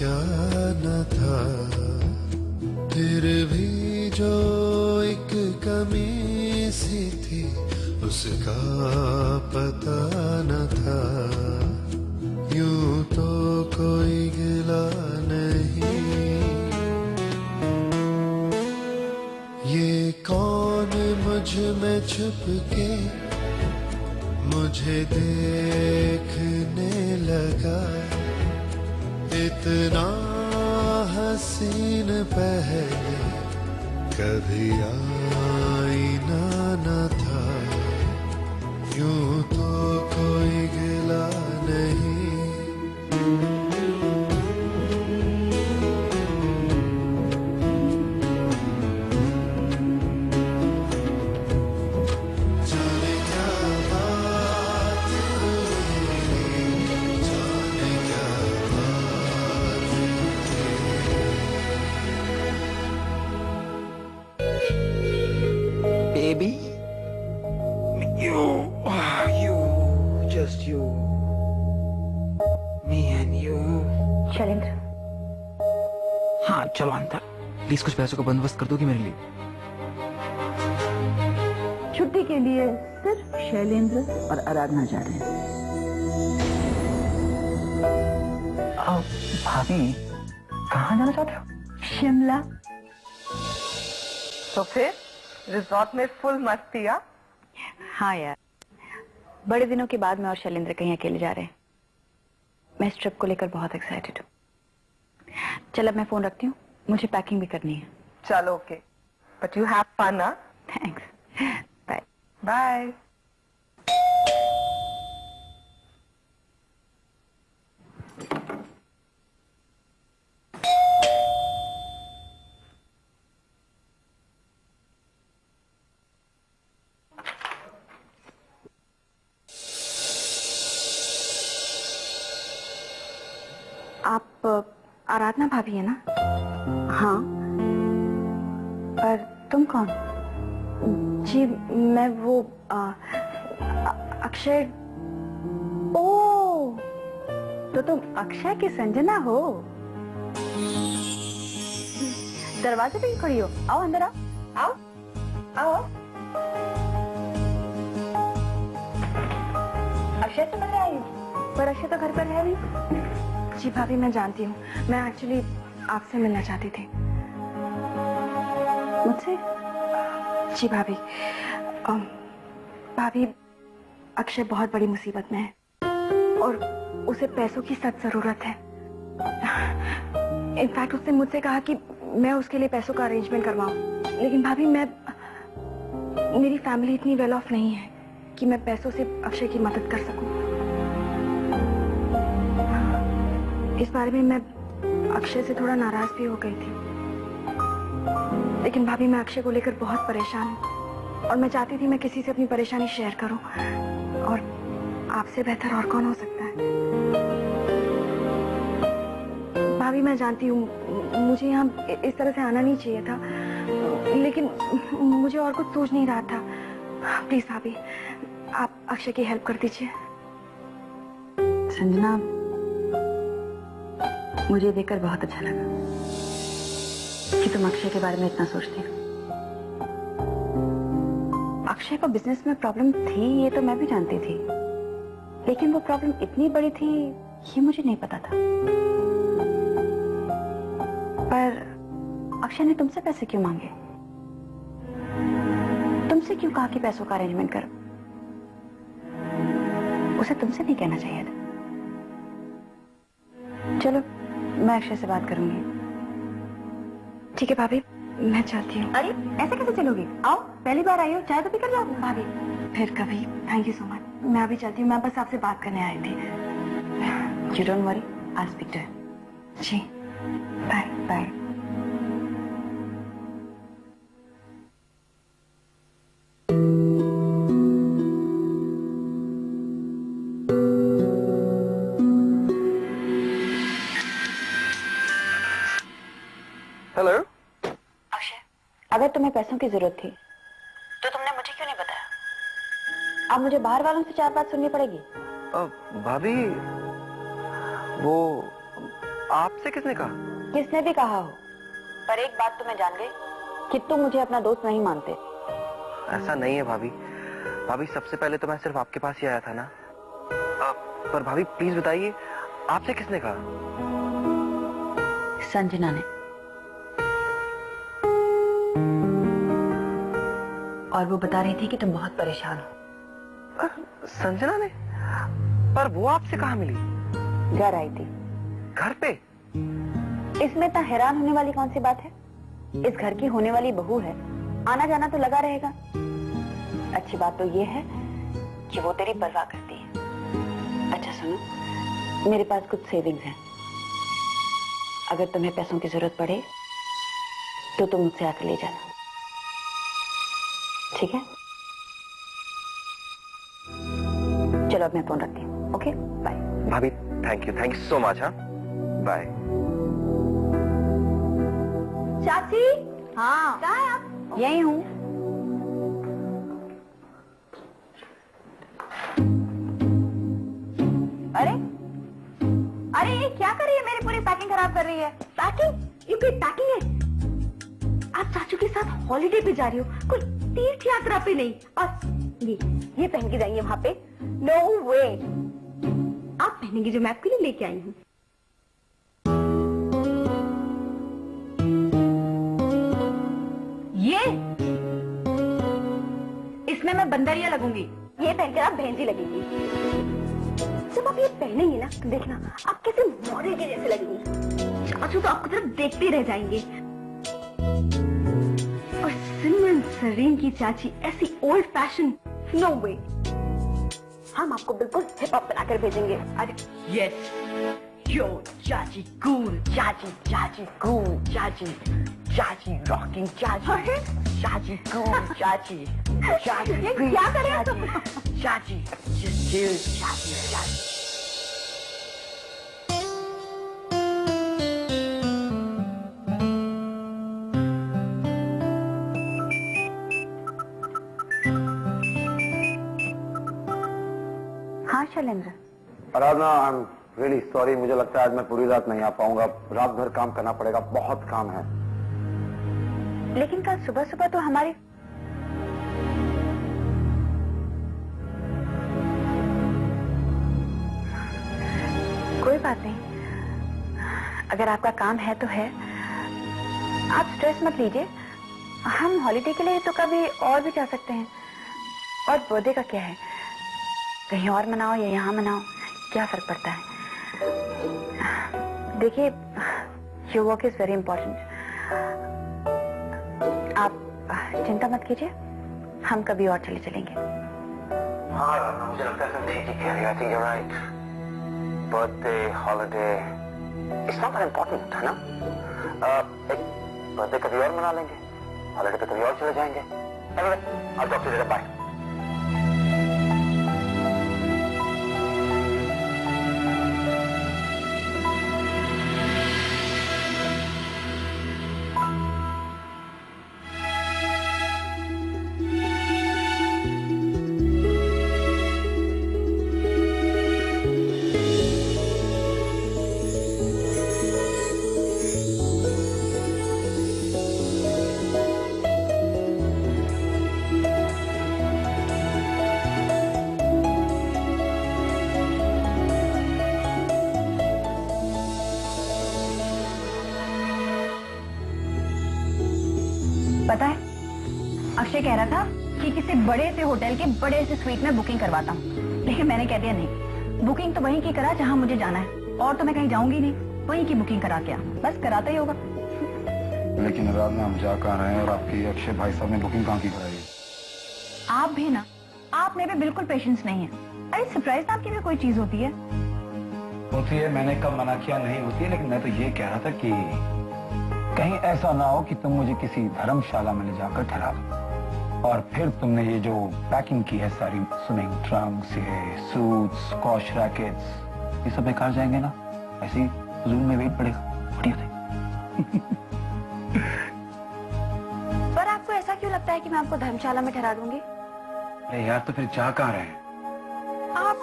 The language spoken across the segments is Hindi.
सोचा न था, फिर भी जो एक कमी सी थी उसका पता न था। यूं तो कोई गिला नहीं, ये कौन मुझ में छुप के मुझे देखने लगा। इतना हसीन पहले कभी आईना न था। यूं तो कोई गिला नहीं। जाने क्या बात हुई, जाने क्या बात हुई। Baby, you, just you, me and you. Shailendra, हाँ चलो अंदर, प्लीज कुछ पैसों का बंदोबस्त कर दोगी मेरे लिए? छुट्टी के लिए सिर्फ शैलेंद्र और आराधना जा रहे हैं। भाभी कहाँ जाना चाहते हो? शिमला। तो फिर रिजॉर्ट में फुल मस्ती। हाँ यार, बड़े दिनों के बाद मैं और शैलेंद्र कहीं अकेले जा रहे हैं। मैं इस ट्रिप को लेकर बहुत एक्साइटेड हूँ। चल अब मैं फोन रखती हूँ, मुझे पैकिंग भी करनी है। चलो okay, but you have fun. Thanks, bye bye. आप आराधना भाभी है ना? हाँ। पर तुम कौन? जी मैं वो अक्षय। ओ, तो तुम अक्षय की संजना हो। दरवाजे पे ही खड़ी हो, आओ अंदर आओ। आओ आओ। अक्षय से मिल आई, पर अक्षय तो घर पर है नहीं। जी भाभी मैं जानती हूँ, मैं एक्चुअली आपसे मिलना चाहती थी। मुझसे? जी भाभी, भाभी अक्षय बहुत बड़ी मुसीबत में है और उसे पैसों की सख्त जरूरत है। इनफैक्ट उसने मुझसे कहा कि मैं उसके लिए पैसों का अरेंजमेंट करवाऊं, लेकिन भाभी मेरी फैमिली इतनी वेल ऑफ नहीं है कि मैं पैसों से अक्षय की मदद कर सकूं। इस बारे में मैं अक्षय से थोड़ा नाराज भी हो गई थी, लेकिन भाभी मैं अक्षय को लेकर बहुत परेशान हूँ और मैं चाहती थी मैं किसी से अपनी परेशानी शेयर करूं, और आपसे बेहतर और कौन हो सकता है। भाभी मैं जानती हूँ मुझे यहाँ इस तरह से आना नहीं चाहिए था, लेकिन मुझे और कुछ सोच नहीं रहा था। प्लीज भाभी आप अक्षय की हेल्प कर दीजिए। संजना, मुझे देखकर बहुत अच्छा लगा कि तुम अक्षय के बारे में इतना सोचती हो। अक्षय को बिजनेस में प्रॉब्लम थी ये तो मैं भी जानती थी, लेकिन वो प्रॉब्लम इतनी बड़ी थी ये मुझे नहीं पता था। पर अक्षय ने तुमसे पैसे क्यों मांगे? तुमसे क्यों कहा कि पैसों का अरेंजमेंट करो? उसे तुमसे नहीं कहना चाहिए था। चलो मैं अक्षय से बात करूंगी। ठीक है भाभी, मैं चाहती हूँ। अरे ऐसे कैसे चलोगी? आओ, पहली बार आई हो, चाय तो पी कर जाओ। भाभी फिर कभी। Thank you so much. मैं अभी चाहती हूँ, मैं बस आपसे बात करने आई थी। You don't worry, I will speak to him. जी बाय बाय। हेलो अक्षय, अगर तुम्हें पैसों की जरूरत थी तो तुमने मुझे क्यों नहीं बताया? अब मुझे बाहर वालों से चार बात सुननी पड़ेगी। भाभी वो आपसे किसने कहा? किसने भी कहा हो, पर एक बात तो मैं जान गई कि तुम मुझे अपना दोस्त नहीं मानते। ऐसा नहीं है भाभी। भाभी सबसे पहले तो मैं सिर्फ आपके पास ही आया था ना। पर भाभी प्लीज बताइए, आपसे किसने कहा? संजना ने। और वो बता रही थी कि तुम बहुत परेशान हो। संजना ने? पर वो आपसे कहाँ मिली? घर आई थी। घर पे? इसमें इतना हैरान होने वाली कौन सी बात है? इस घर की होने वाली बहू है, आना जाना तो लगा रहेगा। अच्छी बात तो ये है कि वो तेरी परवाह करती है। अच्छा सुनो, मेरे पास कुछ सेविंग्स हैं। अगर तुम्हें पैसों की जरूरत पड़े तो तुम मुझसे आकर ले जाना, ठीक है? चलो अब मैं फोन रखती हूँ। Okay bye. भाभी थैंक यू सो मच। हाँ बाय। चाची। हाँ कहाँ है आप? यही हूँ। अरे अरे ये क्या कर रही है? मेरी पूरी पैकिंग खराब कर रही है। पैकिंग? ये कोई पैकिंग है? आप चाचू के साथ हॉलिडे पे जा रही हो, कोई तीर्थ यात्रा पे नहीं। और ये पहन के जाएंगे वहां पे? नो वे। आप पहनेंगे जो मैं आपके लिए लेके आई हूँ। ये इसमें मैं बंदरिया लगूंगी, ये पहनकर आप भेंजी लगेंगी। जब आप ये पहनेंगे ना तो देखना आप कैसे मॉडल के जैसे लगेंगी। चाचू तो आपकी तरफ देखते रह जाएंगे। और सिमरन सरीन की चाची ऐसी ओल्ड फैशन, नो वे। हम आपको बिल्कुल हिप हॉप बनाकर भेजेंगे। अरे यस, यो चाची कूल, चाची कूल, चाची रॉकिंग, चाची कूल, चाची ये क्या कर रहे हो तुम? चाची चाची। हाँ शैलेंद्र। आराधना, आई एम रियली सॉरी। मुझे लगता है आज मैं पूरी रात नहीं आ पाऊंगा। रात भर काम करना पड़ेगा, बहुत काम है। लेकिन कल सुबह सुबह तो हमारी कोई बात नहीं। अगर आपका काम है तो है, आप स्ट्रेस मत लीजिए। हम हॉलिडे के लिए तो कभी और भी जा सकते हैं। और बर्थडे का क्या है, कहीं और मनाओ या यहाँ मनाओ, क्या फर्क पड़ता है? देखिए, your work is very important. आप चिंता मत कीजिए, हम कभी और चले चलेंगे। हाँ, मुझे लगता है ठीक ही कह रही है। I think you are right. Birthday, holiday, it's not important, है ना? एक बर्थडे कभी और मना लेंगे, हॉलिडे पे कभी और चले जाएंगे। Anyway, I will talk to you later. Bye. पता है, अक्षय कह रहा था कि किसी बड़े से होटल के बड़े से स्वीट में बुकिंग करवाता हूँ, लेकिन मैंने कह दिया नहीं। बुकिंग तो वहीं की करा जहाँ मुझे जाना है, और तो मैं कहीं जाऊंगी नहीं। वहीं की बुकिंग करा के आ, बस कराता ही होगा। लेकिन आराधना, हम जा कहाँ रहे हैं और आपकी अक्षय भाई साहब ने बुकिंग कहाँ की कराई? आप भी ना, आप में भी बिल्कुल पेशेंस नहीं है। अरे सरप्राइज नाम की भी कोई चीज होती है। होती है, मैंने कब मना किया नहीं होती है, लेकिन मैं तो ये कह रहा था कि कहीं ऐसा ना हो कि तुम मुझे किसी धर्मशाला में ले जाकर ठहरा दो और फिर तुमने ये जो पैकिंग की है सारी, स्विमिंग ट्रंक्स, ये सूट्स, स्क्वॉश रैकेट्स, ये सब बेकार जाएंगे ना, ऐसे ही जून में वेट पड़ेगा। पर आपको ऐसा क्यों लगता है कि मैं आपको धर्मशाला में ठहरा दूंगी? अरे यार, तो फिर जा कहाँ रहे हैं आप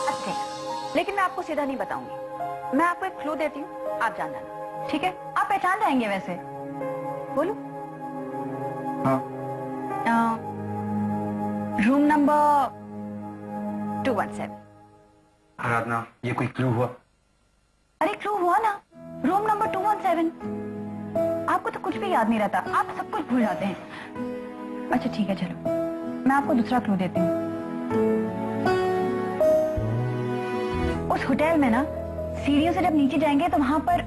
अच्छे, लेकिन मैं आपको सीधा नहीं बताऊंगी। मैं आपको एक क्लू देती हूँ, आप जान जाना, ठीक है? आप पहचान जाएंगे वैसे। बोलो। हाँ। Room number 217। आराधना, ये कोई क्लू हुआ? अरे क्लू हुआ ना, रूम नंबर 217। आपको तो कुछ भी याद नहीं रहता, आप सब कुछ भूल जाते हैं। अच्छा ठीक है, चलो मैं आपको दूसरा क्लू देती हूँ। उस होटल में ना सीढ़ियों से जब नीचे जाएंगे तो वहां पर